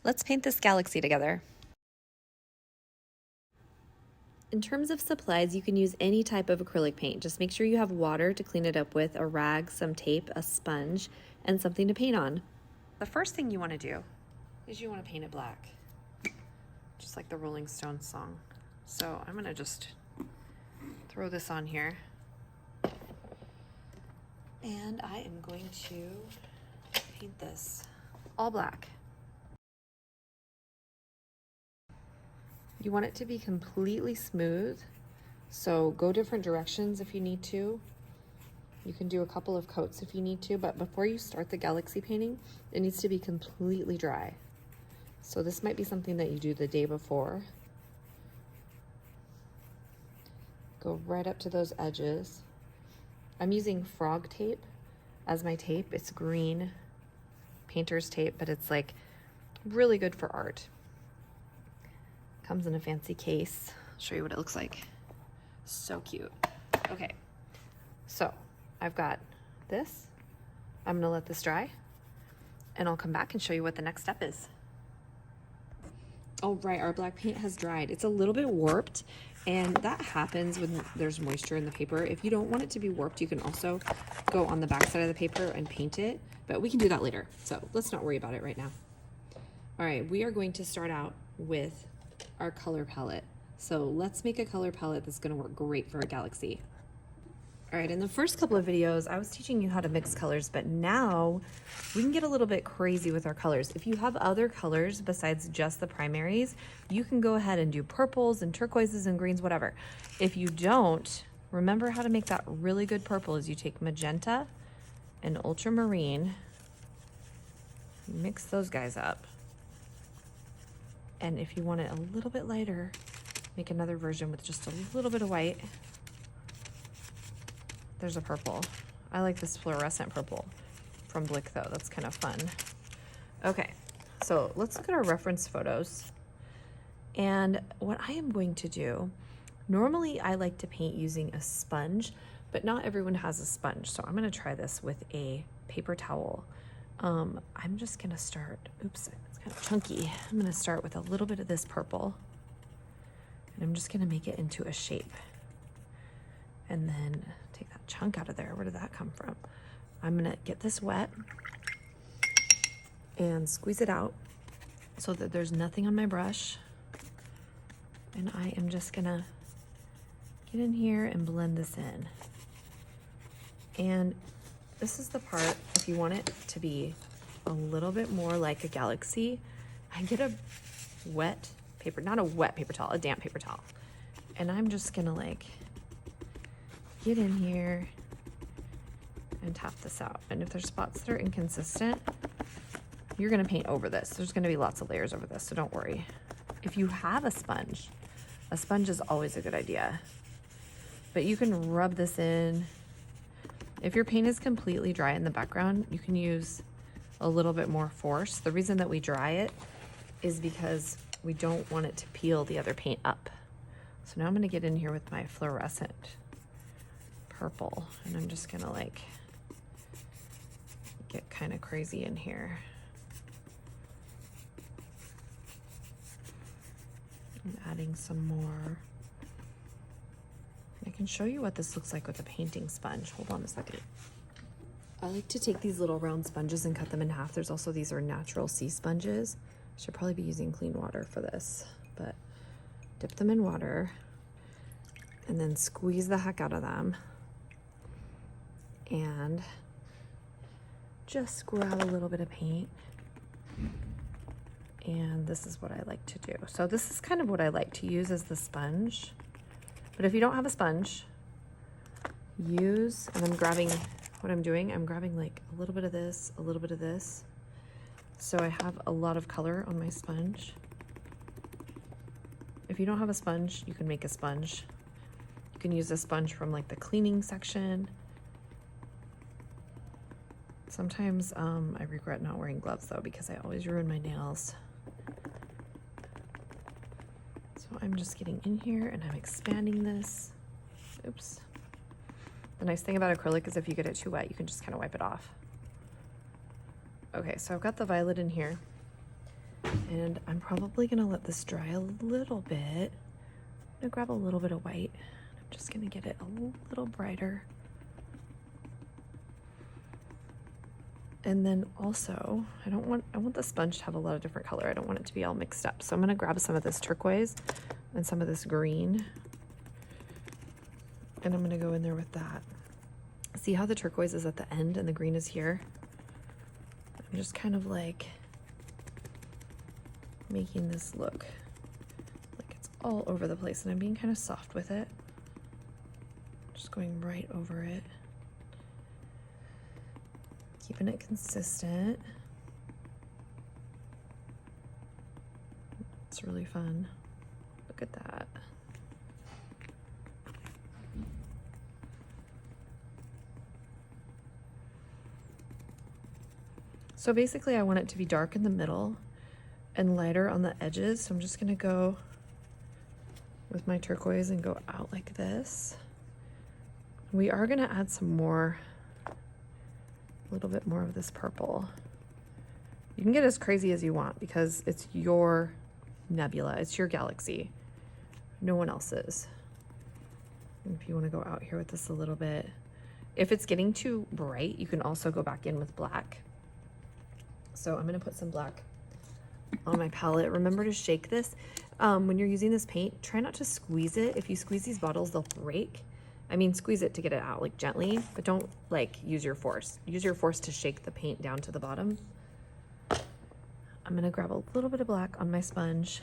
Let's paint this galaxy together. In terms of supplies, you can use any type of acrylic paint. Just make sure you have water to clean it up with, a rag, some tape, a sponge, and something to paint on. The first thing you want to do is you want to paint it black, just like the Rolling Stones song. So I'm going to just throw this on here. And I am going to paint this all black. You want it to be completely smooth, so go different directions if you need to. You can do a couple of coats if you need to, but before you start the galaxy painting, it needs to be completely dry. So this might be something that you do the day before. Go right up to those edges. I'm using frog tape as my tape. It's green painter's tape, but it's like really good for art. Comes in a fancy case. I'll show you what it looks like. So cute. Okay, so I've got this. I'm gonna let this dry and I'll come back and show you what the next step is. Oh right, our black paint has dried. It's a little bit warped, and that happens when there's moisture in the paper. If you don't want it to be warped, you can also go on the back side of the paper and paint it, but we can do that later. So let's not worry about it right now. All right, we are going to start out with our color palette. So let's make a color palette that's gonna work great for a galaxy. All right, in the first couple of videos, I was teaching you how to mix colors, but now we can get a little bit crazy with our colors. If you have other colors besides just the primaries, you can go ahead and do purples and turquoises and greens, whatever. If you don't, remember how to make that really good purple is you take magenta and ultramarine, mix those guys up. And if you want it a little bit lighter, make another version with just a little bit of white. There's a purple. I like this fluorescent purple from Blick though, that's kind of fun. Okay, so let's look at our reference photos. And what I am going to do, normally I like to paint using a sponge, but not everyone has a sponge. So I'm gonna try this with a paper towel. I'm just gonna start, oops, it's kind of chunky. I'm gonna start with a little bit of this purple, and I'm just gonna make it into a shape. And then take that chunk out of there. Where did that come from? I'm gonna get this wet and squeeze it out so that there's nothing on my brush. And I am just gonna get in here and blend this in. And this is the part, if you want it to be a little bit more like a galaxy, I get a wet paper, not a wet paper towel, a damp paper towel. And I'm just gonna like get in here and tap this out. And if there's spots that are inconsistent, you're gonna paint over this. There's gonna be lots of layers over this, so don't worry. If you have a sponge is always a good idea. But you can rub this in. If your paint is completely dry in the background, you can use a little bit more force. The reason that we dry it is because we don't want it to peel the other paint up. So now I'm gonna get in here with my fluorescent purple, and I'm just gonna like get kind of crazy in here. I'm adding some more. I can show you what this looks like with a painting sponge. Hold on a second. I like to take these little round sponges and cut them in half. There's also, these are natural sea sponges. Should probably be using clean water for this, but dip them in water and then squeeze the heck out of them and just grab a little bit of paint. And this is what I like to do. So this is kind of what I like to use as the sponge. But if you don't have a sponge, use, and I'm grabbing, what I'm doing, I'm grabbing like a little bit of this, a little bit of this. So I have a lot of color on my sponge. If you don't have a sponge, you can make a sponge. You can use a sponge from like the cleaning section. Sometimes I regret not wearing gloves though, because I always ruin my nails. So I'm just getting in here and I'm expanding this. Oops. The nice thing about acrylic is if you get it too wet, you can just kind of wipe it off. Okay, so I've got the violet in here. And I'm probably gonna let this dry a little bit. I'm gonna grab a little bit of white. I'm just gonna get it a little brighter. And then also, I want the sponge to have a lot of different color. I don't want it to be all mixed up. So I'm gonna grab some of this turquoise and some of this green. And I'm gonna go in there with that. See how the turquoise is at the end and the green is here? I'm just kind of like making this look like it's all over the place, and I'm being kind of soft with it. Just going right over it. Keeping it consistent. It's really fun. Look at that. So basically I want it to be dark in the middle and lighter on the edges. So I'm just gonna go with my turquoise and go out like this. We are gonna add some more, a little bit more of this purple. You can get as crazy as you want because it's your nebula, it's your galaxy. No one else's. If you wanna go out here with this a little bit. If it's getting too bright, you can also go back in with black. So I'm gonna put some black on my palette. Remember to shake this. When you're using this paint, try not to squeeze it. If you squeeze these bottles, they'll break. I mean, squeeze it to get it out, like gently, but don't like use your force. Use your force to shake the paint down to the bottom. I'm gonna grab a little bit of black on my sponge.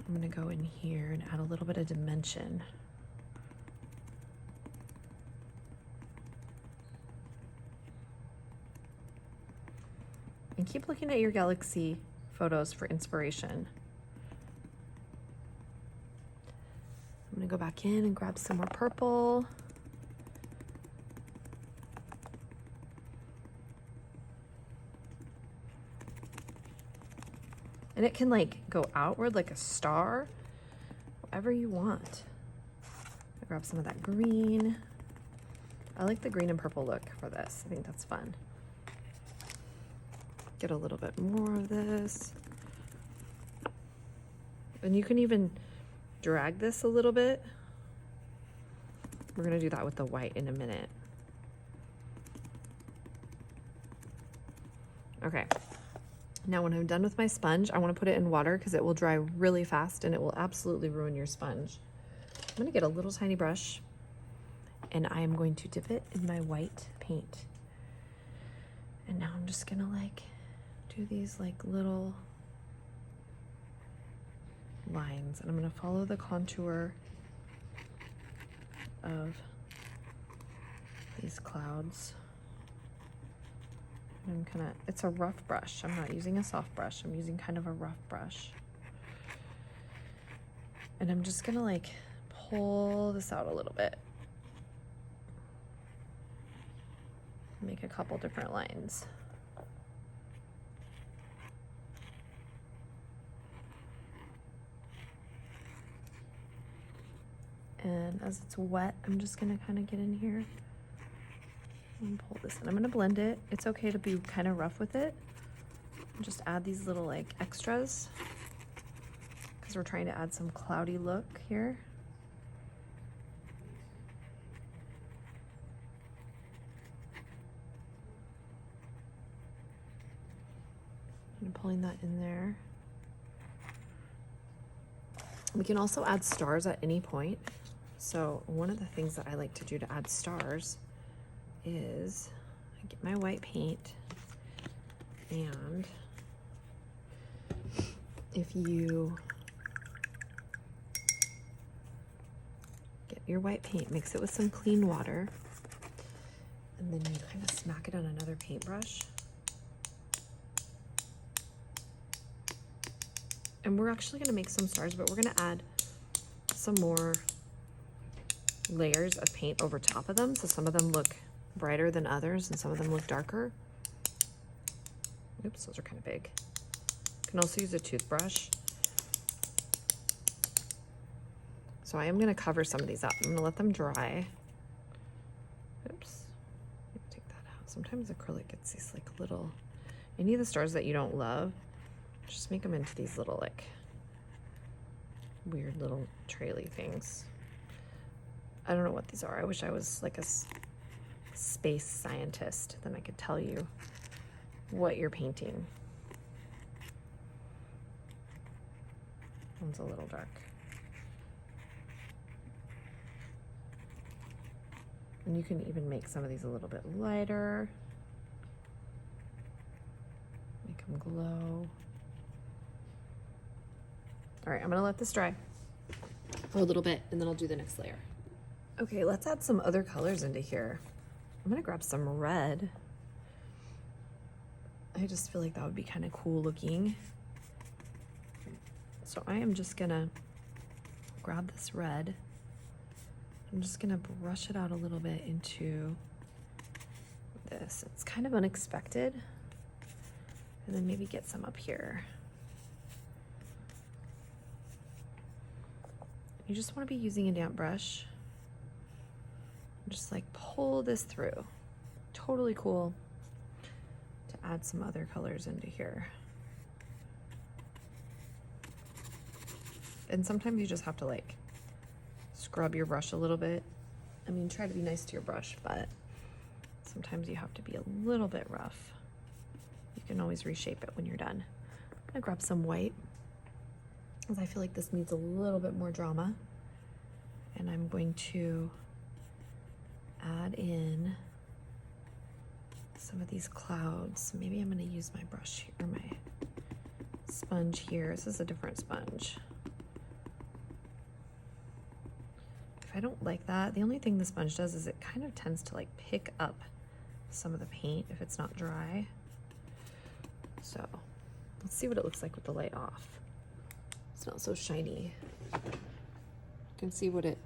I'm gonna go in here and add a little bit of dimension. And keep looking at your galaxy photos for inspiration. I'm gonna go back in and grab some more purple. And it can like go outward like a star, whatever you want. I'll grab some of that green. I like the green and purple look for this. I think that's fun. Get a little bit more of this. And you can even drag this a little bit. We're gonna do that with the white in a minute. Okay, now when I'm done with my sponge, I wanna put it in water because it will dry really fast and it will absolutely ruin your sponge. I'm gonna get a little tiny brush and I am going to dip it in my white paint. And now I'm just gonna like do these like little lines, and I'm gonna follow the contour of these clouds. I'm it's a rough brush. I'm not using a soft brush. I'm using kind of a rough brush. And I'm just gonna like pull this out a little bit. Make a couple different lines. And as it's wet, I'm just gonna kind of get in here and pull this in. I'm gonna blend it. It's okay to be kind of rough with it. Just add these little like extras because we're trying to add some cloudy look here. I'm pulling that in there. We can also add stars at any point. So one of the things that I like to do to add stars is I get my white paint, and if you get your white paint, mix it with some clean water, and then you kind of smack it on another paintbrush. And we're actually gonna make some stars, but we're gonna add some more layers of paint over top of them. So some of them look brighter than others and some of them look darker. Oops, those are kind of big. You can also use a toothbrush. So I am gonna cover some of these up. I'm gonna let them dry. Oops, take that out. Sometimes acrylic gets these like little, any of the stars that you don't love, Just make them into these little like weird little traily things. I don't know what these are. I wish I was like a space scientist, then I could tell you what you're painting. One's a little dark. And you can even make some of these a little bit lighter. Make them glow. All right, I'm gonna let this dry for a little bit and then I'll do the next layer. Okay, let's add some other colors into here. I'm gonna grab some red. I just feel like that would be kind of cool looking. So I am just gonna grab this red. I'm just gonna brush it out a little bit into this. It's kind of unexpected. And then maybe get some up here. You just wanna be using a damp brush. Just like pull this through. Totally cool to add some other colors into here. And sometimes you just have to like scrub your brush a little bit. I mean, try to be nice to your brush, but sometimes you have to be a little bit rough. You can always reshape it when you're done. I'm gonna grab some white, because I feel like this needs a little bit more drama. And I'm going to add in some of these clouds. Maybe I'm gonna use my brush here, or my sponge here. This is a different sponge. If I don't like that, the only thing the sponge does is it kind of tends to like pick up some of the paint if it's not dry. So let's see what it looks like with the light off. It's not so shiny. You can see what it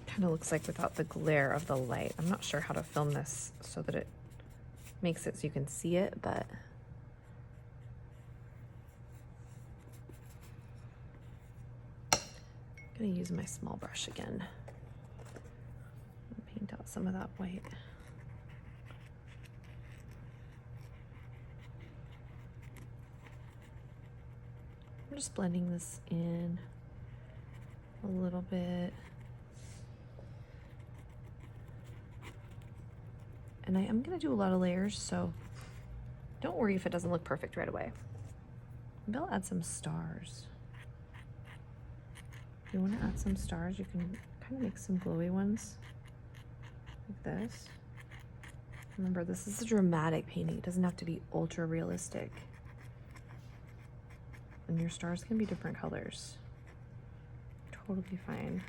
kind of looks like without the glare of the light. I'm not sure how to film this so that it makes it so you can see it, but I'm gonna use my small brush again and paint out some of that white. I'm just blending this in a little bit. And I am gonna do a lot of layers, so don't worry if it doesn't look perfect right away. Maybe I'll add some stars. If you wanna add some stars, you can kind of make some glowy ones like this. Remember, this is a dramatic painting. It doesn't have to be ultra realistic. And your stars can be different colors. Totally fine.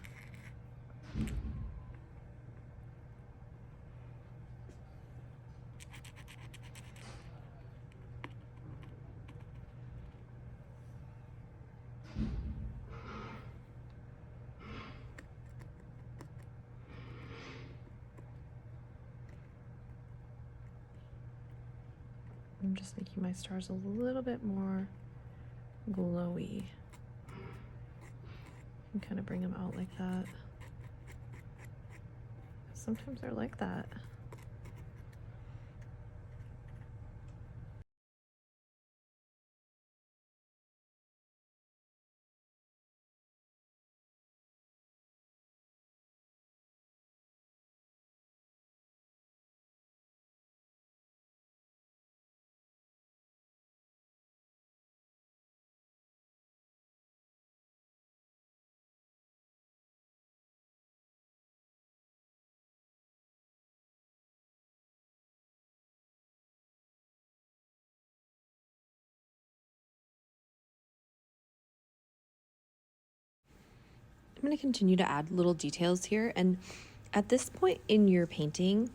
I'm just making my stars a little bit more glowy. And kind of bring them out like that. Sometimes they're like that. I'm going to continue to add little details here, and at this point in your painting,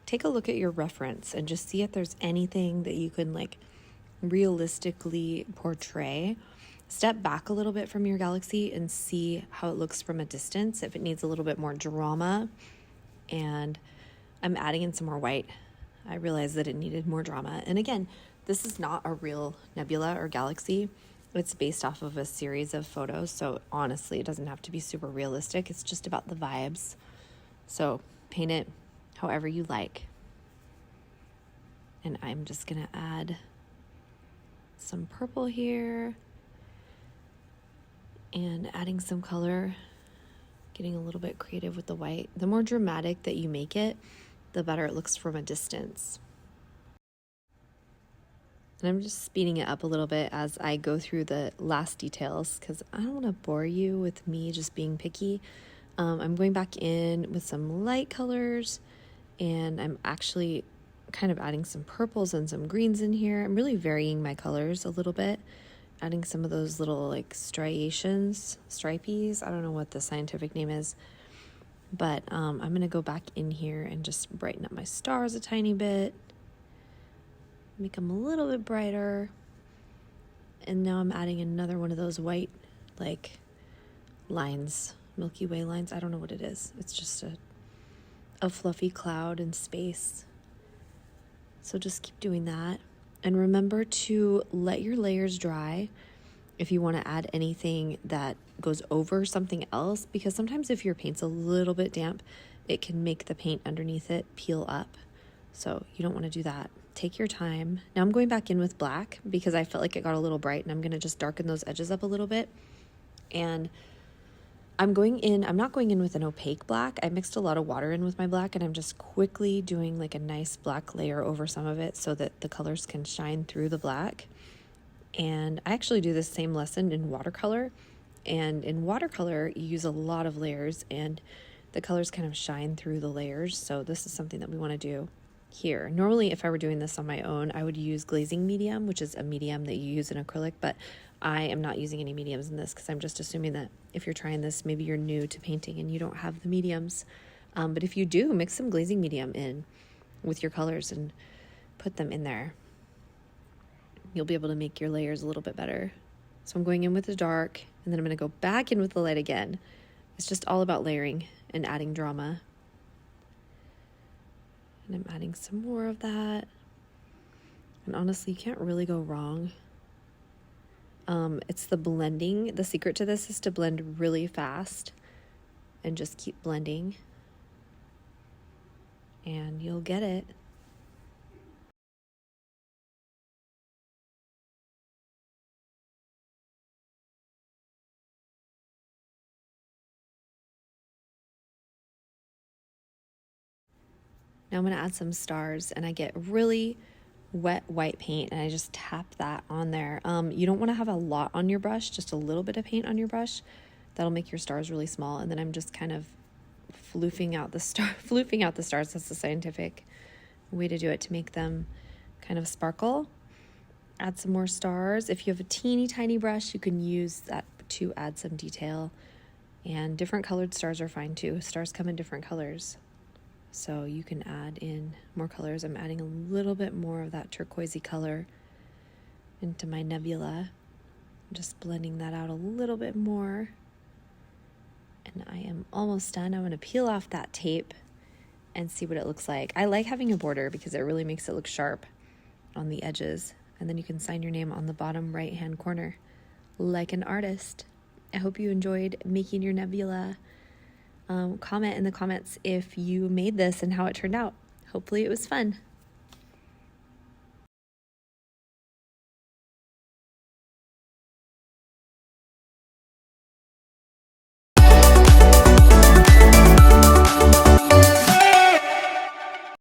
take a look at your reference and just see if there's anything that you can like realistically portray. Step back a little bit from your galaxy and see how it looks from a distance, if it needs a little bit more drama. And I'm adding in some more white. I realized that it needed more drama. And again, this is not a real nebula or galaxy. It's based off of a series of photos, so honestly, it doesn't have to be super realistic. It's just about the vibes. So paint it however you like. And I'm just gonna add some purple here and adding some color, getting a little bit creative with the white. The more dramatic that you make it, the better it looks from a distance. And I'm just speeding it up a little bit as I go through the last details because I don't want to bore you with me just being picky. I'm going back in with some light colors, and I'm actually kind of adding some purples and some greens in here. I'm really varying my colors a little bit, adding some of those little like striations, stripies. I don't know what the scientific name is, but I'm going to go back in here and just brighten up my stars a tiny bit, make them a little bit brighter. And now I'm adding another one of those white like lines, Milky Way lines. I don't know what it is. It's just a fluffy cloud in space. So just keep doing that. And remember to let your layers dry if you want to add anything that goes over something else, because sometimes if your paint's a little bit damp, it can make the paint underneath it peel up. So you don't want to do that. Take your time. Now I'm going back in with black because I felt like it got a little bright, and I'm going to just darken those edges up a little bit. And I'm not going in with an opaque black. I mixed a lot of water in with my black, and I'm just quickly doing like a nice black layer over some of it so that the colors can shine through the black. And I actually do this same lesson in watercolor. And in watercolor, you use a lot of layers and the colors kind of shine through the layers. So this is something that we want to do here. Normally, if I were doing this on my own, I would use glazing medium, which is a medium that you use in acrylic, but I am not using any mediums in this because I'm just assuming that if you're trying this, maybe you're new to painting and you don't have the mediums. But if you do, mix some glazing medium in with your colors and put them in there. You'll be able to make your layers a little bit better. So I'm going in with the dark, and then I'm going to go back in with the light again. It's just all about layering and adding drama. And I'm adding some more of that. And honestly, you can't really go wrong. It's the blending. The secret to this is to blend really fast and just keep blending, and you'll get it. Now I'm going to add some stars, and I get really wet white paint and I just tap that on there. You don't want to have a lot on your brush, just a little bit of paint on your brush. That'll make your stars really small. And then I'm just kind of floofing out the stars. That's the scientific way to do it, to make them kind of sparkle. Add some more stars. If you have a teeny tiny brush, you can use that to add some detail. And different colored stars are fine too. Stars come in different colors, so you can add in more colors. I'm adding a little bit more of that turquoisey color into my nebula. I'm just blending that out a little bit more. And I am almost done. I'm going to peel off that tape and see what it looks like. I like having a border because it really makes it look sharp on the edges. And then you can sign your name on the bottom right-hand corner, like an artist. I hope you enjoyed making your nebula. Comment in the comments if you made this and how it turned out. Hopefully it was fun.